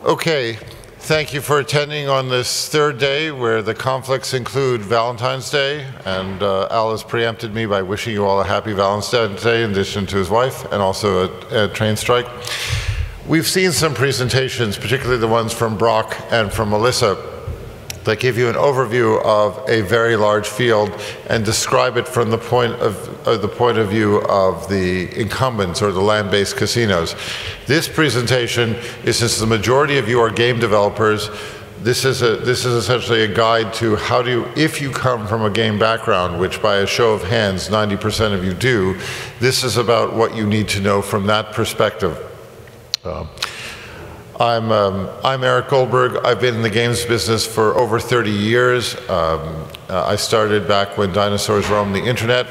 Okay, thank you for attending on this third day where the conflicts include Valentine's Day, and Al has preempted me by wishing you all a happy Valentine's Day in addition to his wife, and also a train strike. We've seen some presentations, particularly the ones from Brock and from Melissa, that give you an overview of a very large field and describe it from the point of view of the incumbents or the land-based casinos. This presentation is, since the majority of you are game developers, this is essentially a guide to how do you, if you come from a game background, which by a show of hands 90% of you do, this is about what you need to know from that perspective. I'm Eric Goldberg. I've been in the games business for over 30 years. I started back when dinosaurs roamed the internet.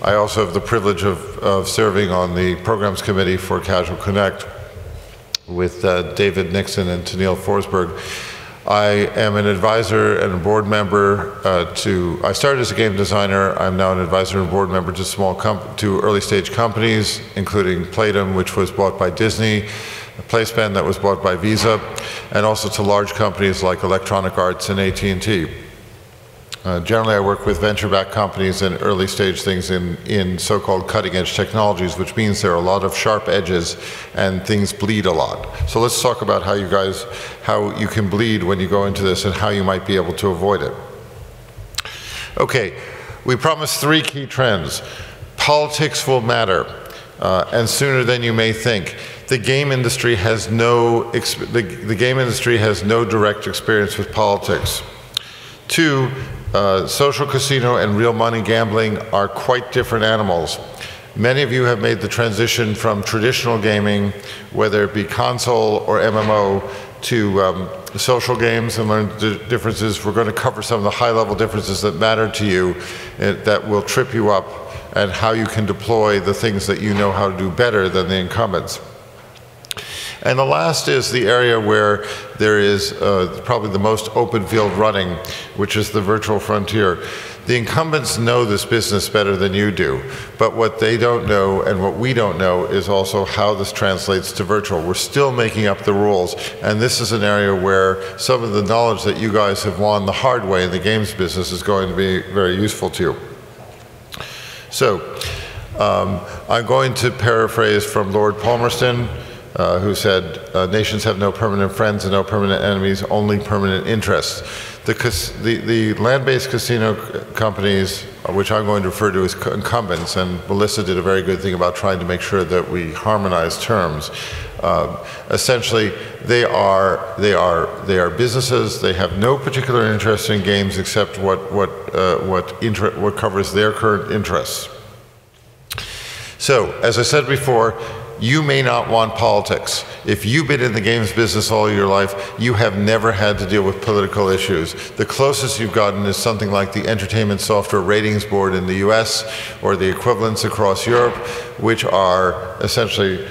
I also have the privilege of serving on the programs committee for Casual Connect with David Nixon and Tennille Forsberg. I am an advisor and a board member I started as a game designer. I'm now an advisor and board member to early stage companies, including Playdom, which was bought by Disney, PlaySpan that was bought by Visa, and also to large companies like Electronic Arts and AT&T. Generally, I work with venture-backed companies and early stage things in so-called cutting-edge technologies, which means there are a lot of sharp edges and things bleed a lot. So let's talk about how you can bleed when you go into this and how you might be able to avoid it. Okay, we promised 3 key trends. Politics will matter, and sooner than you may think. The game industry has no direct experience with politics. 2, social casino and real money gambling are quite different animals. Many of you have made the transition from traditional gaming, whether it be console or MMO, to social games and learned the differences. We're going to cover some of the high-level differences that matter to you that will trip you up, and how you can deploy the things that you know how to do better than the incumbents. And the last is the area where there is probably the most open field running, which is the virtual frontier. The incumbents know this business better than you do, but what they don't know and what we don't know is also how this translates to virtual. We're still making up the rules, and this is an area where some of the knowledge that you guys have won the hard way in the games business is going to be very useful to you. So, I'm going to paraphrase from Lord Palmerston, who said, nations have no permanent friends and no permanent enemies, only permanent interests. The land-based casino companies, which I'm going to refer to as incumbents, and Melissa did a very good thing about trying to make sure that we harmonize terms. Essentially, they are businesses. They have no particular interest in games except what covers their current interests. So, as I said before, you may not want politics. If you've been in the games business all your life, you have never had to deal with political issues. The closest you've gotten is something like the Entertainment Software Ratings Board in the US, or the equivalents across Europe, which are essentially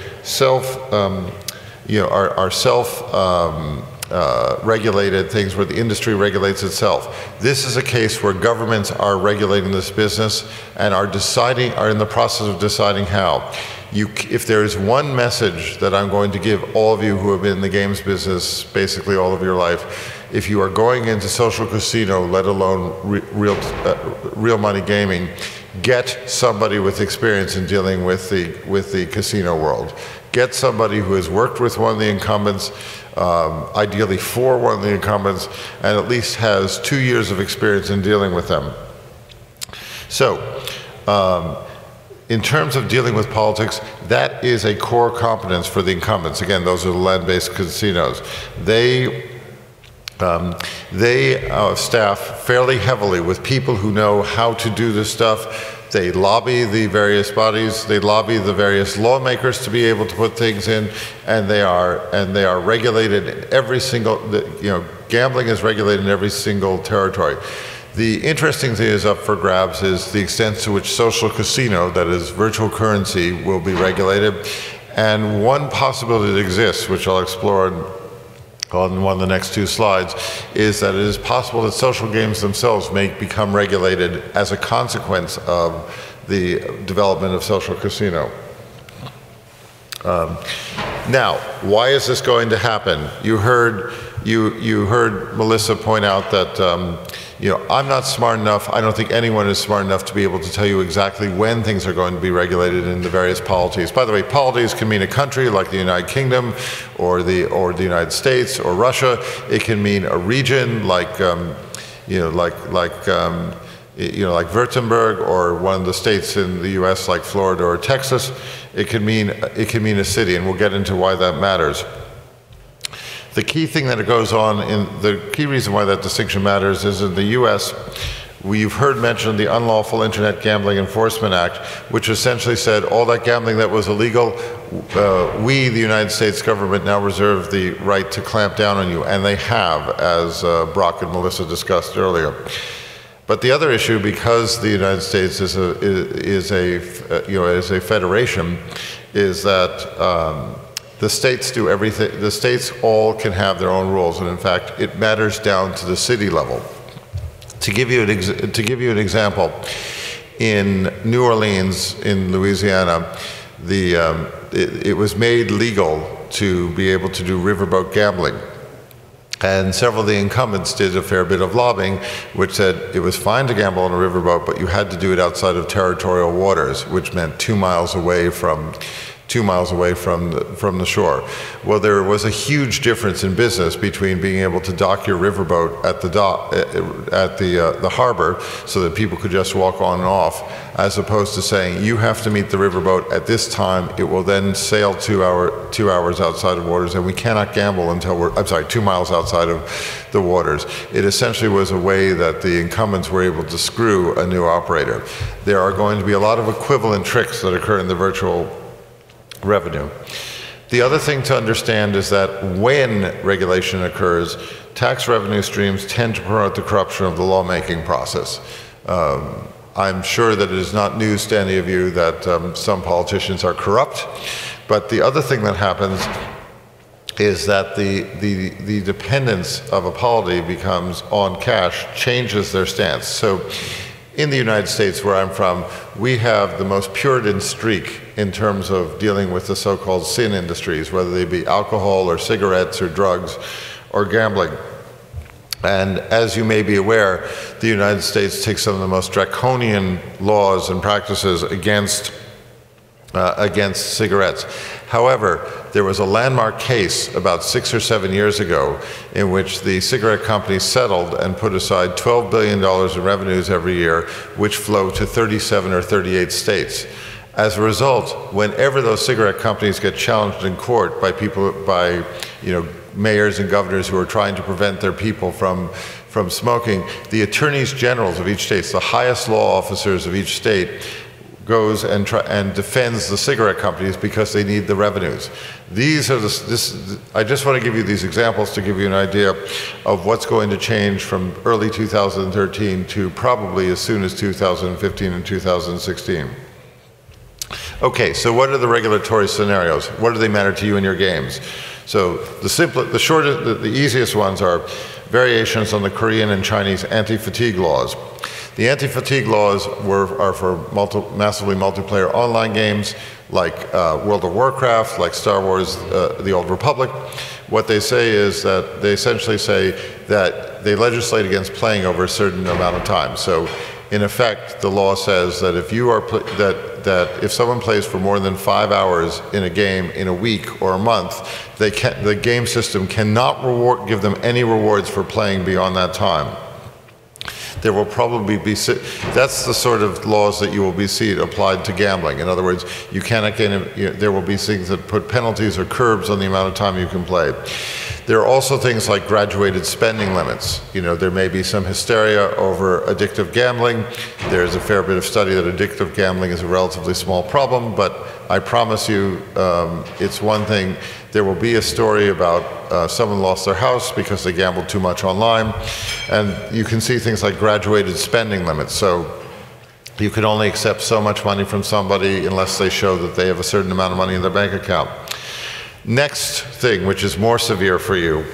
regulated things where the industry regulates itself. This is a case where governments are regulating this business and are in the process of deciding how. If there is one message that I'm going to give all of you who have been in the games business basically all of your life, if you are going into social casino, let alone real money gaming, get somebody with experience in dealing with the casino world. Get somebody who has worked with one of the incumbents, ideally for one of the incumbents, and at least has 2 years of experience in dealing with them. So, in terms of dealing with politics, that is a core competence for the incumbents. Again, those are the land-based casinos. They staff fairly heavily with people who know how to do this stuff. They lobby the various bodies, they lobby the various lawmakers to be able to put things in, and they are regulated in every single, gambling is regulated in every single territory. The interesting thing is up for grabs is the extent to which social casino, that is virtual currency, will be regulated. And one possibility that exists, which I'll explore on one of the next 2 slides, is that it is possible that social games themselves may become regulated as a consequence of the development of social casino. Now, why is this going to happen? You heard Melissa point out that I'm not smart enough. I don't think anyone is smart enough to be able to tell you exactly when things are going to be regulated in the various polities. By the way, polities can mean a country like the United Kingdom, or the United States, or Russia. It can mean a region like Württemberg, or one of the states in the U.S. like Florida or Texas. It can mean a city, and we'll get into why that matters. The key thing that goes on, the key reason why that distinction matters is in the U.S., we've heard mentioned the Unlawful Internet Gambling Enforcement Act, which essentially said all that gambling that was illegal, we, the United States government, now reserve the right to clamp down on you, and they have, as Brock and Melissa discussed earlier. But the other issue, because the United States is a federation, is that the states do everything. The states all can have their own rules, and in fact, it matters down to the city level. To give you an example, in New Orleans, in Louisiana, it was made legal to be able to do riverboat gambling. And several of the incumbents did a fair bit of lobbying, which said it was fine to gamble on a riverboat, but you had to do it outside of territorial waters, which meant 2 miles away from the shore. Well, there was a huge difference in business between being able to dock your riverboat at the harbor, so that people could just walk on and off, as opposed to saying you have to meet the riverboat at this time. It will then sail 2 hours outside of waters, and we cannot gamble until 2 miles outside of the waters. It essentially was a way that the incumbents were able to screw a new operator. There are going to be a lot of equivalent tricks that occur in the virtual revenue. The other thing to understand is that when regulation occurs, tax revenue streams tend to promote the corruption of the lawmaking process. I'm sure that it is not news to any of you that some politicians are corrupt, but the other thing that happens is that the dependence of a polity becomes on cash, changes their stance. So in the United States, where I'm from, we have the most Puritan streak in terms of dealing with the so-called sin industries, whether they be alcohol or cigarettes or drugs or gambling. And as you may be aware, the United States takes some of the most draconian laws and practices against cigarettes. However, there was a landmark case about 6 or 7 years ago in which the cigarette companies settled and put aside $12 billion in revenues every year, which flow to 37 or 38 states. As a result, whenever those cigarette companies get challenged in court by mayors and governors who are trying to prevent their people from smoking, the attorneys generals of each state, the highest law officers of each state, goes and defends the cigarette companies because they need the revenues. I just want to give you these examples to give you an idea of what's going to change from early 2013 to probably as soon as 2015 and 2016. Okay, so what are the regulatory scenarios? What do they matter to you in your games? So the easiest ones are variations on the Korean and Chinese anti-fatigue laws. The anti-fatigue laws are for massively multiplayer online games like World of Warcraft, like Star Wars, The Old Republic. What they say is that they essentially say that they legislate against playing over a certain amount of time. So in effect, the law says that if if someone plays for more than 5 hours in a game in a week or a month, the game system cannot give them any rewards for playing beyond that time. There will probably be, that's the sort of laws that you will see applied to gambling. In other words, you cannot there will be things that put penalties or curbs on the amount of time you can play. There are also things like graduated spending limits. There may be some hysteria over addictive gambling. There's a fair bit of study that addictive gambling is a relatively small problem, but I promise you it's one thing. There will be a story about someone lost their house because they gambled too much online, and you can see things like graduated spending limits. So you can only accept so much money from somebody unless they show that they have a certain amount of money in their bank account. Next thing, which is more severe for you,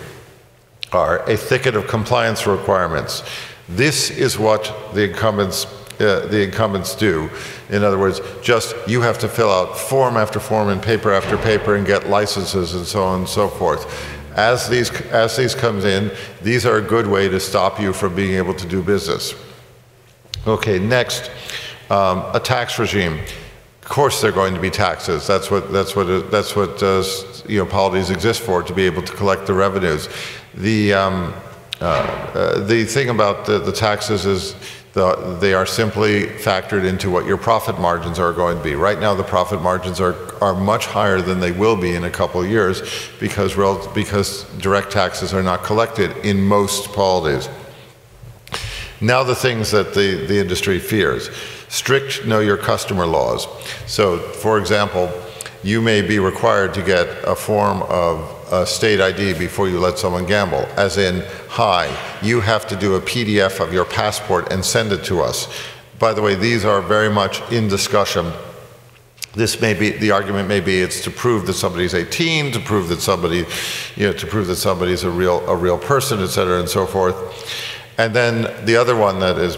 are a thicket of compliance requirements. This is what the incumbents the incumbents do. In other words, just you have to fill out form after form and paper after paper and get licenses and so on and so forth. As these comes in, these are a good way to stop you from being able to do business. Okay, next, a tax regime. Of course, there are going to be taxes. That's what polities exist for, to be able to collect the revenues. The thing about the taxes is they are simply factored into what your profit margins are going to be. Right now, the profit margins are much higher than they will be in a couple of years because direct taxes are not collected in most polities. Now the things that the industry fears. Strict know your customer laws. So, for example, you may be required to get a form of state ID before you let someone gamble, as in, hi, you have to do a PDF of your passport and send it to us. By the way, these are very much in discussion. This may be, the argument may be it's to prove that somebody's 18, to prove that somebody's a real person, et cetera, and so forth. And then the other one that is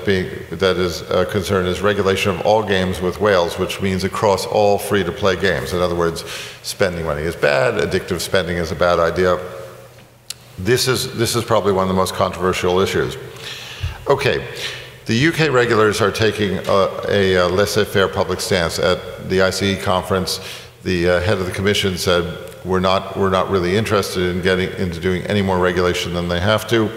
a concern is regulation of all games with whales, which means across all free-to-play games. In other words, spending money is bad, addictive spending is a bad idea. This is probably one of the most controversial issues. Okay, the UK regulators are taking a laissez-faire public stance. At the ICE conference, the head of the commission said, we're not really interested in getting into doing any more regulation than they have to.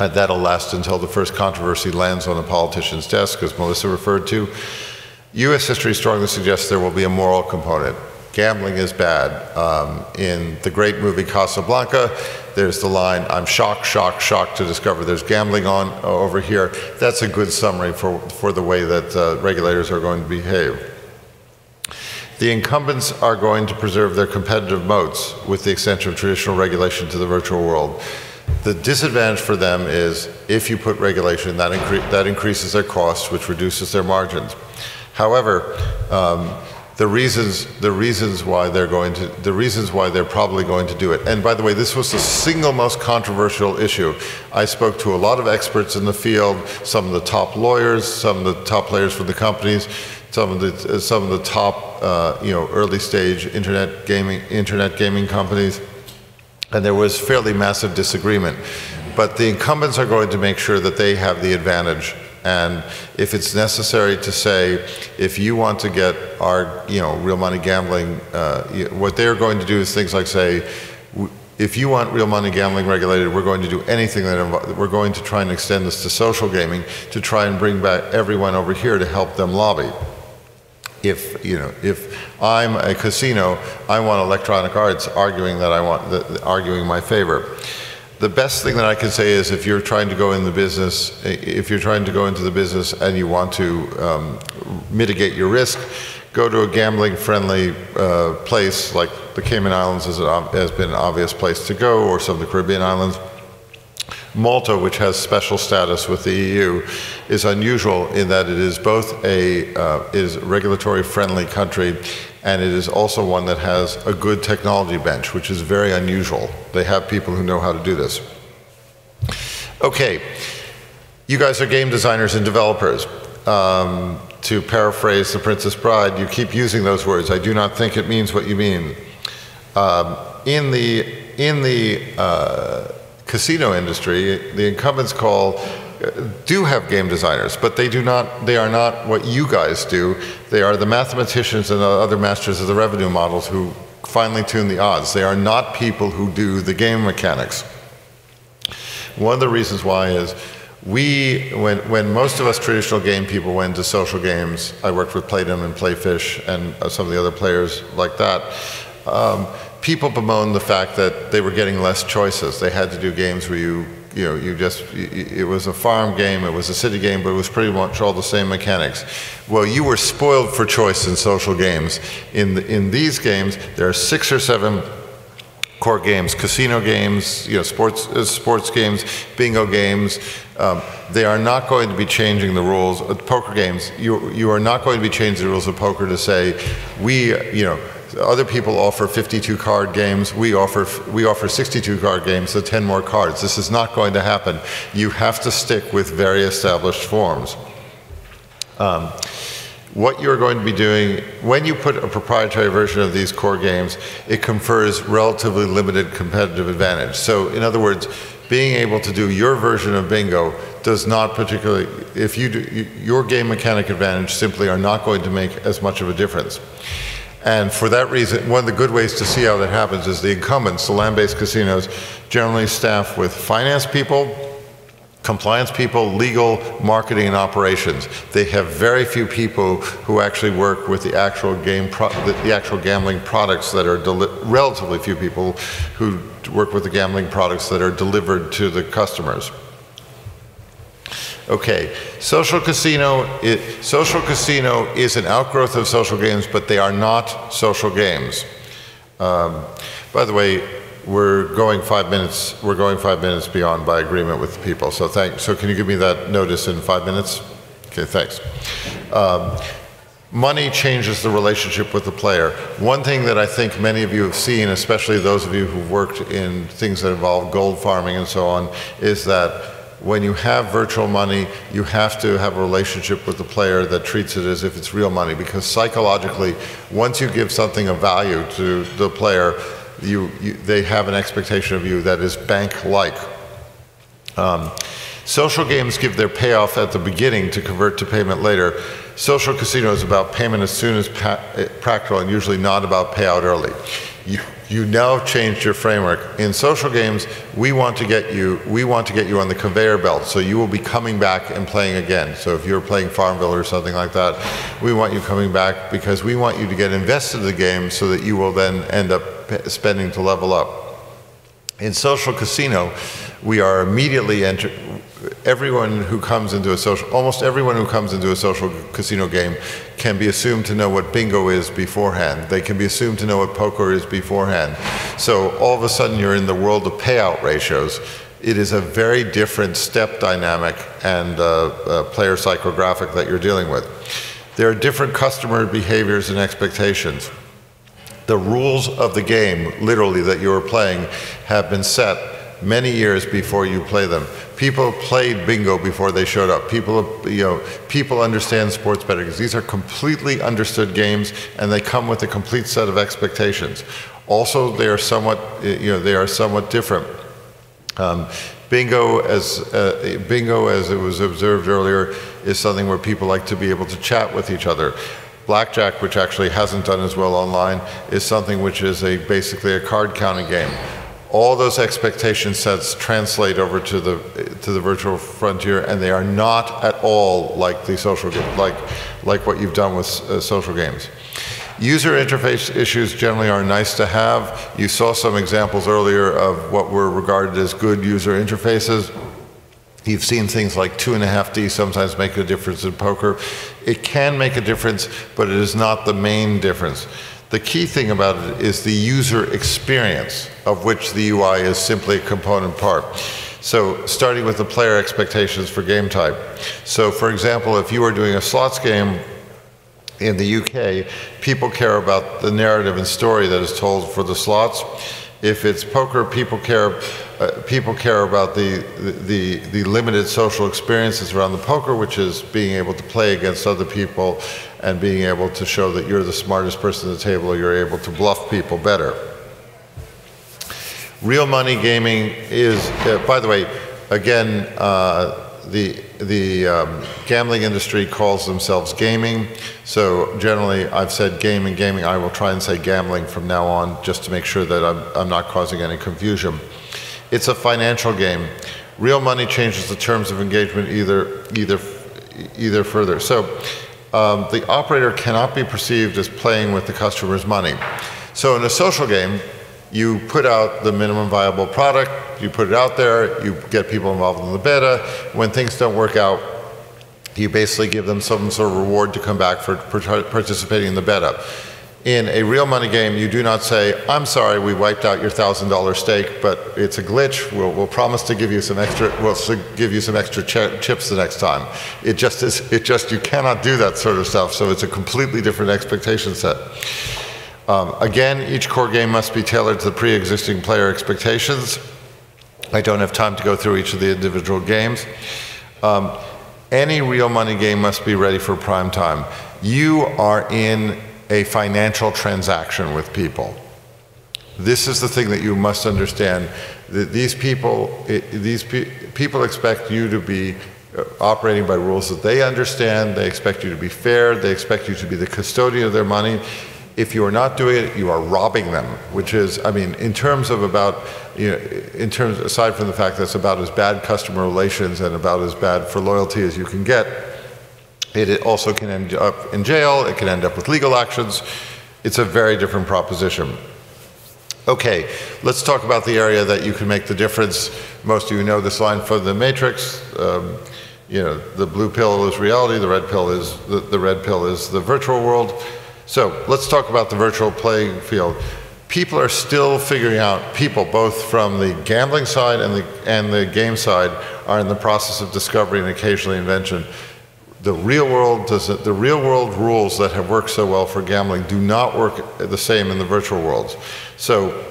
And that'll last until the first controversy lands on a politician's desk, as Melissa referred to. US history strongly suggests there will be a moral component. Gambling is bad. In the great movie Casablanca, there's the line, I'm shocked, shocked, shocked to discover there's gambling on over here. That's a good summary for the way that regulators are going to behave. The incumbents are going to preserve their competitive moats with the extension of traditional regulation to the virtual world. The disadvantage for them is if you put regulation, that increases their costs, which reduces their margins. However, the reasons why they're probably going to do it. And by the way, this was the single most controversial issue. I spoke to a lot of experts in the field, some of the top lawyers, some of the top players from the companies, some of the top early stage internet gaming companies. And there was fairly massive disagreement. But the incumbents are going to make sure that they have the advantage. And if it's necessary to say, if you want to get our real money gambling, what they're going to do is things like say, if you want real money gambling regulated, we're going to do anything we're going to try and extend this to social gaming to try and bring back everyone over here to help them lobby. If I'm a casino, I want Electronic Arts arguing my favor. The best thing that I can say is if you're trying to go in the business, and you want to mitigate your risk, go to a gambling-friendly place like the Cayman Islands has been an obvious place to go, or some of the Caribbean islands. Malta, which has special status with the EU, is unusual in that it is both a regulatory-friendly country, and it is also one that has a good technology bench, which is very unusual. They have people who know how to do this. Okay, you guys are game designers and developers. To paraphrase The Princess Bride, you keep using those words. I do not think it means what you mean. In the casino industry, the incumbents do have game designers, but they are not what you guys do. They are the mathematicians and the other masters of the revenue models who finely tune the odds. They are not people who do the game mechanics. One of the reasons why is when most of us traditional game people went to social games, I worked with Playdom and Playfish and some of the other players like that, people bemoaned the fact that they were getting less choices. They had to do games where it was a farm game, it was a city game, but it was pretty much all the same mechanics. Well, you were spoiled for choice in social games. In these games, there are 6 or 7 core games, casino games, sports games, bingo games. They are not going to be changing the rules. Poker games, you are not going to be changing the rules of poker to say, other people offer 52 card games, we offer 62 card games, so 10 more cards. This is not going to happen. You have to stick with very established forms. What you're going to be doing, when you put a proprietary version of these core games, it confers relatively limited competitive advantage. So in other words, being able to do your version of bingo does not particularly, if you do, your game mechanic advantage simply are not going to make as much of a difference. And for that reason, one of the good ways to see how that happens is the incumbents, the land-based casinos, generally staffed with finance people, compliance people, legal, marketing, and operations. They have very few people who actually work with the actual gambling products that are relatively few people who work with the gambling products that are delivered to the customers. Okay, social casino is an outgrowth of social games, but they are not social games. By the way, we're going 5 minutes. We're going 5 minutes beyond by agreement with the people. So So can you give me that notice in 5 minutes? Okay, thanks. Money changes the relationship with the player. One thing that I think many of you have seen, especially those of you who've worked in things that involve gold farming and so on, is that when you have virtual money, you have to have a relationship with the player that treats it as if it's real money, because psychologically, once you give something of value to the player, they have an expectation of you that is bank-like. Social games give their payoff at the beginning to convert to payment later. Social casino is about payment as soon as practical, and usually not about payout early. You now changed your framework. In social games, we want to get you on the conveyor belt, so you will be coming back and playing again. So if you're playing Farmville or something like that, we want you coming back because we want you to get invested in the game so that you will then end up spending to level up. In social casino, we are immediately almost everyone who comes into a social casino game can be assumed to know what bingo is beforehand. They can be assumed to know what poker is beforehand. So all of a sudden you're in the world of payout ratios. It is a very different step dynamic and player psychographic that you're dealing with. There are different customer behaviors and expectations. The rules of the game, literally, that you are playing have been set many years before you play them. People played bingo before they showed up. People understand sports betting because these are completely understood games, and they come with a complete set of expectations. Also, they are somewhat different. Bingo, as it was observed earlier, is something where people like to be able to chat with each other. Blackjack, which actually hasn't done as well online, is something which is basically a card counting game. All those expectation sets translate over to the virtual frontier, and they are not at all like the social like what you've done with social games. User interface issues generally are nice to have. You saw some examples earlier of what were regarded as good user interfaces. You've seen things like 2.5D sometimes make a difference in poker. It can make a difference, but it is not the main difference. The key thing about it is the user experience, of which the UI is simply a component part. So starting with the player expectations for game type. So for example, if you are doing a slots game in the UK, people care about the narrative and story that is told for the slots. If it's poker, people care about the limited social experiences around the poker, which is being able to play against other people and being able to show that you're the smartest person at the table, or you're able to bluff people better. Real money gaming is, by the way, again, the gambling industry calls themselves gaming. So generally, I've said game and gaming. I will try and say gambling from now on, just to make sure that I'm not causing any confusion. It's a financial game. Real money changes the terms of engagement either further. So the operator cannot be perceived as playing with the customer's money. So in a social game, you put out the minimum viable product, you put it out there, you get people involved in the beta. When things don't work out, you basically give them some sort of reward to come back for participating in the beta. In a real money game, you do not say, I'm sorry, we wiped out your $1,000 stake, but it's a glitch. We'll promise to give you some extra, chips the next time. It just, you cannot do that sort of stuff, so it's a completely different expectation set. Again, each core game must be tailored to the pre-existing player expectations. I don't have time to go through each of the individual games. Any real money game must be ready for prime time. You are in a financial transaction with people. This is the thing that you must understand, that these people expect you to be operating by rules that they understand. They expect you to be fair. They expect you to be the custodian of their money. If you are not doing it, you are robbing them, which is, I mean, in terms of about, you know, in terms, aside from the fact that it's about as bad customer relations and about as bad for loyalty as you can get, it also can end up in jail. It can end up with legal actions. It's a very different proposition. Okay, let's talk about the area that you can make the difference. Most of you know this line from the Matrix. You know, the blue pill is reality. The red pill is the virtual world. So let's talk about the virtual playing field. People are still figuring out, people both from the gambling side and the game side are in the process of discovery and occasionally invention. The real world rules that have worked so well for gambling do not work the same in the virtual worlds. So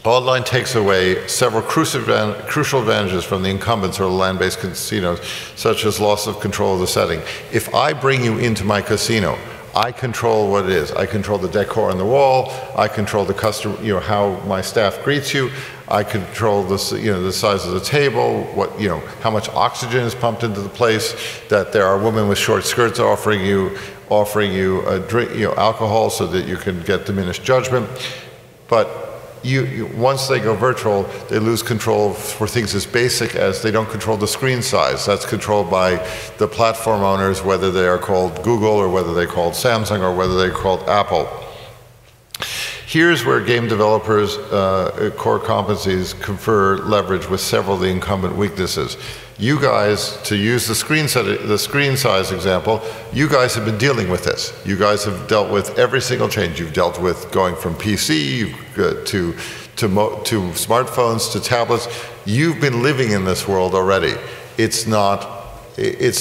online takes away several crucial advantages from the incumbents or the land-based casinos, such as loss of control of the setting. If I bring you into my casino, I control what it is. I control the decor on the wall. I control the customer, you know, how my staff greets you. I control the, you know, the size of the table, what, you know, how much oxygen is pumped into the place, that there are women with short skirts offering you a drink, you know, alcohol so that you can get diminished judgment. But once they go virtual, they lose control for things as basic as they don't control the screen size. That's controlled by the platform owners, whether they are called Google or whether they're called Samsung or whether they're called Apple. Here's where game developers' core competencies confer leverage with several of the incumbent weaknesses. You guys, to use the screen size example, you guys have been dealing with this. You guys have dealt with every single change. You've dealt with going from PC to smartphones to tablets. You've been living in this world already. It's not, forgive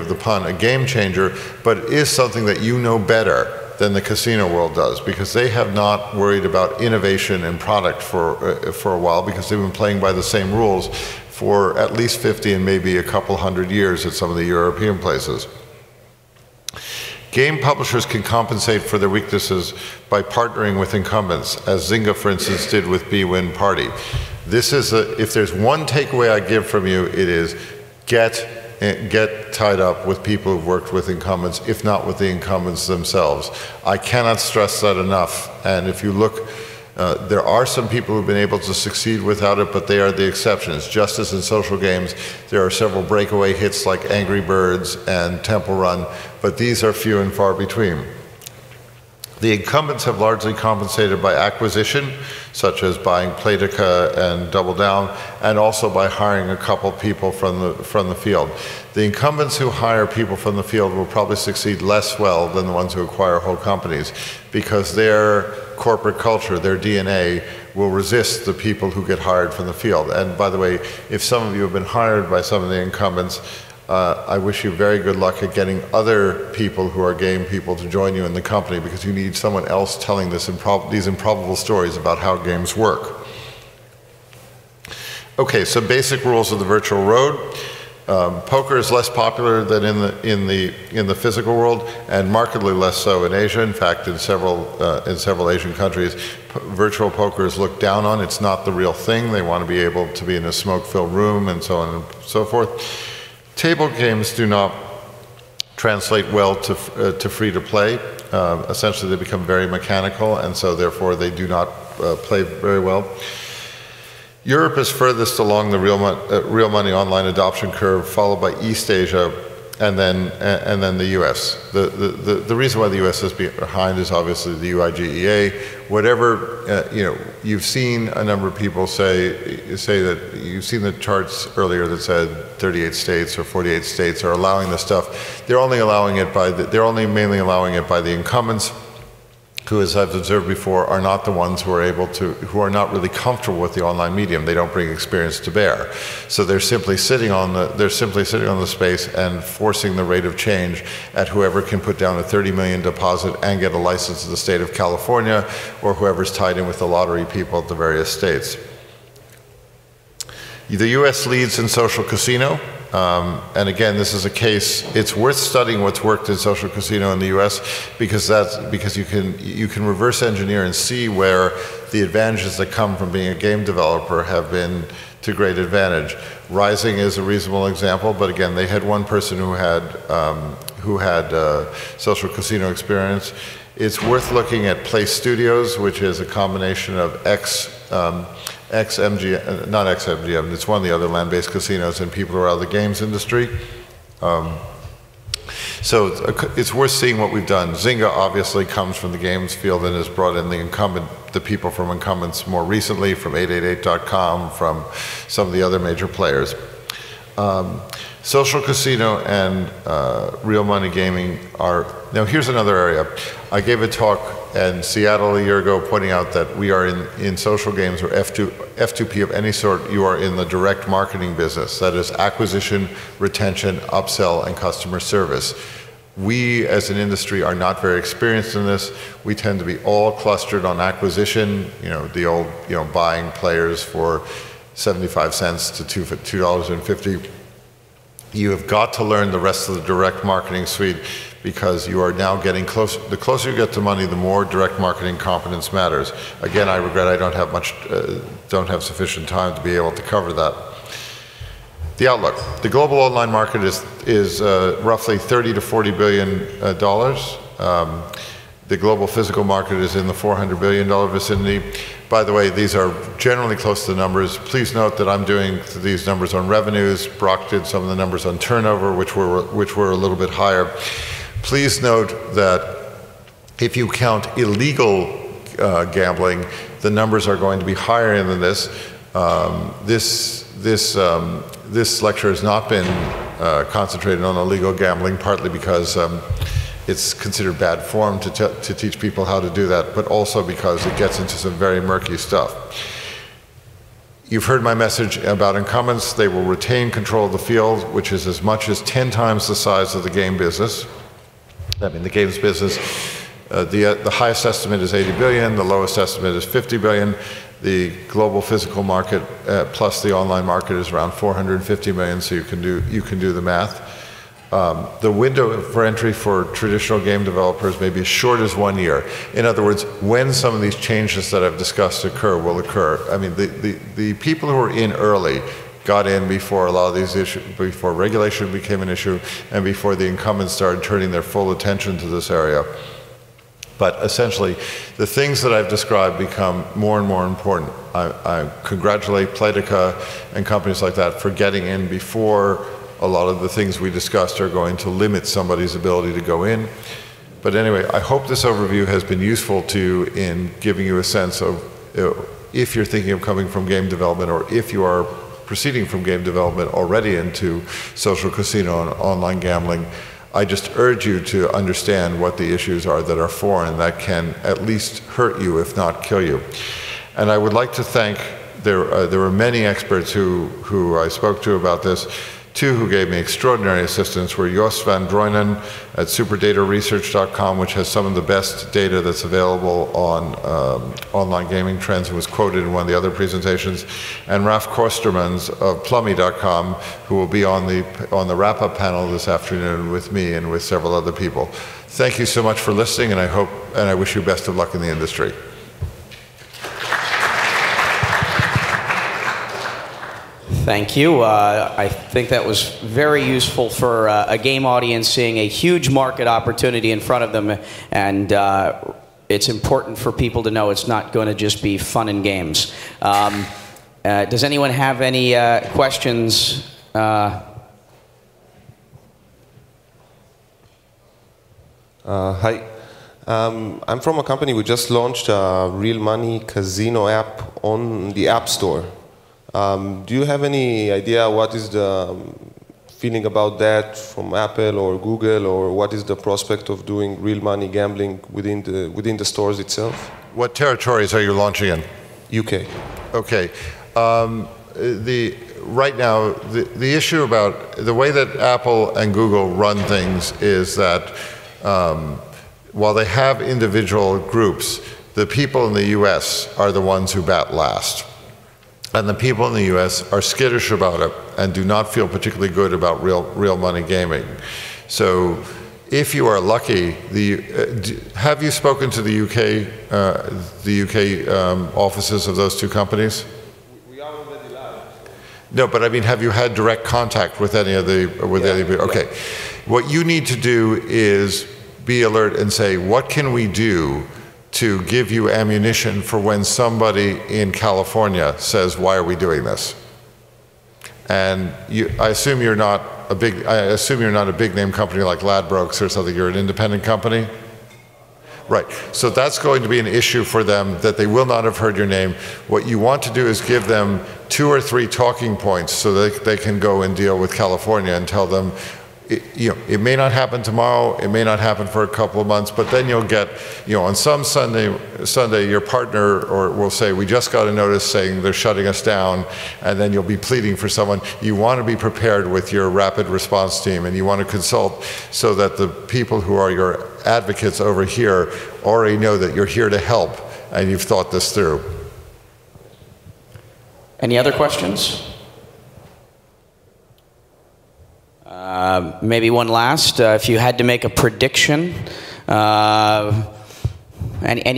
the pun, a game changer, but it is something that you know better than the casino world does, because they have not worried about innovation and product for a while, because they've been playing by the same rules for at least 50 and maybe a couple hundred years at some of the European places. Game publishers can compensate for their weaknesses by partnering with incumbents, as Zynga, for instance, did with bwin Party. This is if there's one takeaway I give from you, it is get tied up with people who've worked with incumbents, if not with the incumbents themselves. I cannot stress that enough. And if you look, there are some people who've been able to succeed without it, but they are the exceptions. Just as in social games, there are several breakaway hits like Angry Birds and Temple Run, but these are few and far between. The incumbents have largely compensated by acquisition, such as buying Playtika and Double Down, and also by hiring a couple people from the field. The incumbents who hire people from the field will probably succeed less well than the ones who acquire whole companies, because their corporate culture, their DNA, will resist the people who get hired from the field. And by the way, if some of you have been hired by some of the incumbents, I wish you very good luck at getting other people who are game people to join you in the company, because you need someone else telling these improbable stories about how games work. Okay, so basic rules of the virtual road. Poker is less popular than in the physical world, and markedly less so in Asia. In fact, in several Asian countries, virtual poker is looked down on. It's not the real thing. They want to be able to be in a smoke-filled room and so on and so forth. Table games do not translate well to free-to-play. Essentially, they become very mechanical, and so therefore they do not play very well. Europe is furthest along the real money online adoption curve, followed by East Asia, and then the U.S. The reason why the U.S. is behind is obviously the UIGEA. Whatever you've seen a number of people say that you've seen the charts earlier that said 38 states or 48 states are allowing this stuff. They're only mainly allowing it by the incumbents, who, as I've observed before, are not the ones who are not really comfortable with the online medium. They don't bring experience to bear. So they're simply sitting on the space and forcing the rate of change at whoever can put down a 30 million deposit and get a license in the state of California, or whoever's tied in with the lottery people at the various states. The US leads in social casino. and again, this is a case, it's worth studying what's worked in social casino in the US because you can reverse engineer and see where the advantages that come from being a game developer have been to great advantage. Rising is a reasonable example, but again, they had one person who had social casino experience. It's worth looking at Play Studios, which is a combination of XMGM, not XMGM, it's one of the other land-based casinos and people who are out of the games industry. So it's worth seeing what we've done. Zynga obviously comes from the games field and has brought in the people from incumbents more recently, from 888.com, from some of the other major players. Social casino and Realmoney Gaming are, now here's another area. I gave a talk in Seattle a year ago pointing out that we are in social games or F2P of any sort, you are in the direct marketing business. That is acquisition, retention, upsell, and customer service. We as an industry are not very experienced in this. We tend to be all clustered on acquisition, the old, buying players for 75 cents to $2.50. You have got to learn the rest of the direct marketing suite because you are now getting closer. The closer you get to money, the more direct marketing competence matters. Again, I regret I don't have sufficient time to be able to cover that. The outlook. The global online market is roughly $30 to $40 billion. The global physical market is in the $400 billion vicinity. By the way, these are generally close to the numbers. Please note that I'm doing these numbers on revenues. Brock did some of the numbers on turnover, which were a little bit higher. Please note that if you count illegal gambling, the numbers are going to be higher than this. This lecture has not been concentrated on illegal gambling, partly because it's considered bad form to teach people how to do that, but also because it gets into some very murky stuff. You've heard my message about incumbents. They will retain control of the field, which is as much as 10 times the size of the game business. I mean, the games business, the highest estimate is 80 billion, the lowest estimate is 50 billion. The global physical market plus the online market is around 450 million, so you can do the math. The window for entry for traditional game developers may be as short as 1 year. In other words, when some of these changes that I've discussed will occur. I mean, the people who are in early got in before a lot of these issues, before regulation became an issue, and before the incumbents started turning their full attention to this area. But essentially, the things that I've described become more and more important. I congratulate Playtika and companies like that for getting in before a lot of the things we discussed are going to limit somebody's ability to go in. But anyway, I hope this overview has been useful to you in giving you a sense of if you're thinking of coming from game development or if you are proceeding from game development already into social casino and online gambling. I just urge you to understand what the issues are that are foreign that can at least hurt you, if not kill you. And I would like to thank, there were many experts who I spoke to about this. Two who gave me extraordinary assistance were Jos van Drooinen at superdataresearch.com, which has some of the best data that's available on online gaming trends and was quoted in one of the other presentations, and Raf Kostermans of Plummy.com, who will be on the wrap-up panel this afternoon with me and with several other people. Thank you so much for listening, and I wish you best of luck in the industry. Thank you. I think that was very useful for a game audience seeing a huge market opportunity in front of them, and it's important for people to know it's not going to just be fun and games. Does anyone have any questions? Hi. I'm from a company. We just launched a Realmoney Casino app on the App Store. Do you have any idea what is the feeling about that from Apple or Google, or what is the prospect of doing Realmoney gambling within the stores itself? What territories are you launching in? UK. Okay. Right now, the issue about the way that Apple and Google run things is that while they have individual groups, the people in the US are the ones who bat last. and the people in the US are skittish about it and do not feel particularly good about real money gaming. So if you are lucky, have you spoken to the UK offices of those two companies? We are already live. No, but I mean, have you had direct contact with any of the, okay. Yeah. What you need to do is be alert and say, what can we do to give you ammunition for when somebody in California says, why are we doing this? And I assume you're not a big name company like Ladbrokes or something. You're an independent company? Right. So that's going to be an issue for them, that they will not have heard your name. What you want to do is give them 2 or 3 talking points so that they can go and deal with California and tell them, it may not happen tomorrow, it may not happen for a couple of months, but then you'll get, on some Sunday your partner will say, we just got a notice saying they're shutting us down, and then you'll be pleading for someone. You want to be prepared with your rapid response team, and you want to consult so that the people who are your advocates over here already know that you're here to help and you've thought this through. Any other questions? Maybe one last. If you had to make a prediction, any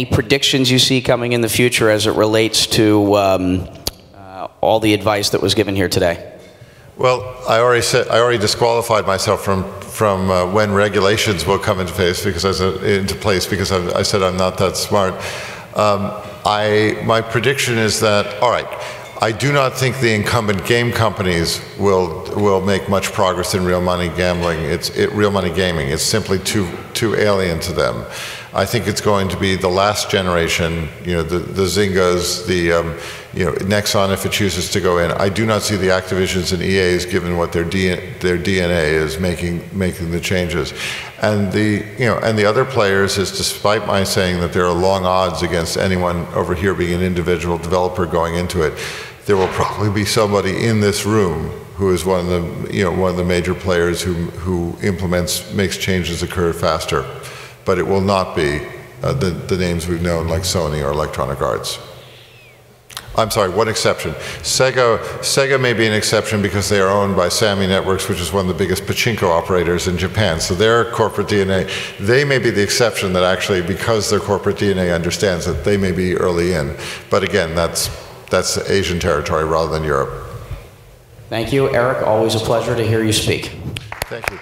predictions you see coming in the future as it relates to all the advice that was given here today? Well, I already disqualified myself from when regulations will come into place because I said I'm not that smart. My prediction is that, all right, I do not think the incumbent game companies will make much progress in real money gambling. Real money gaming. It's simply too alien to them. I think it's going to be the last generation, the Zyngas, Nexon if it chooses to go in. I do not see the Activisions and EAs, given what their DNA is, making the changes. And the other players is, despite my saying that there are long odds against anyone over here being an individual developer going into it, there will probably be somebody in this room who is one of the major players who makes changes occur faster. But it will not be the names we've known like Sony or Electronic Arts. I'm sorry, one exception. Sega may be an exception because they are owned by Sammy Networks, which is one of the biggest pachinko operators in Japan. So their corporate DNA, they may be the exception that actually, because their corporate DNA understands that they may be early in. But again, that's Asian territory rather than Europe. Thank you, Eric. Always a pleasure to hear you speak. Thank you.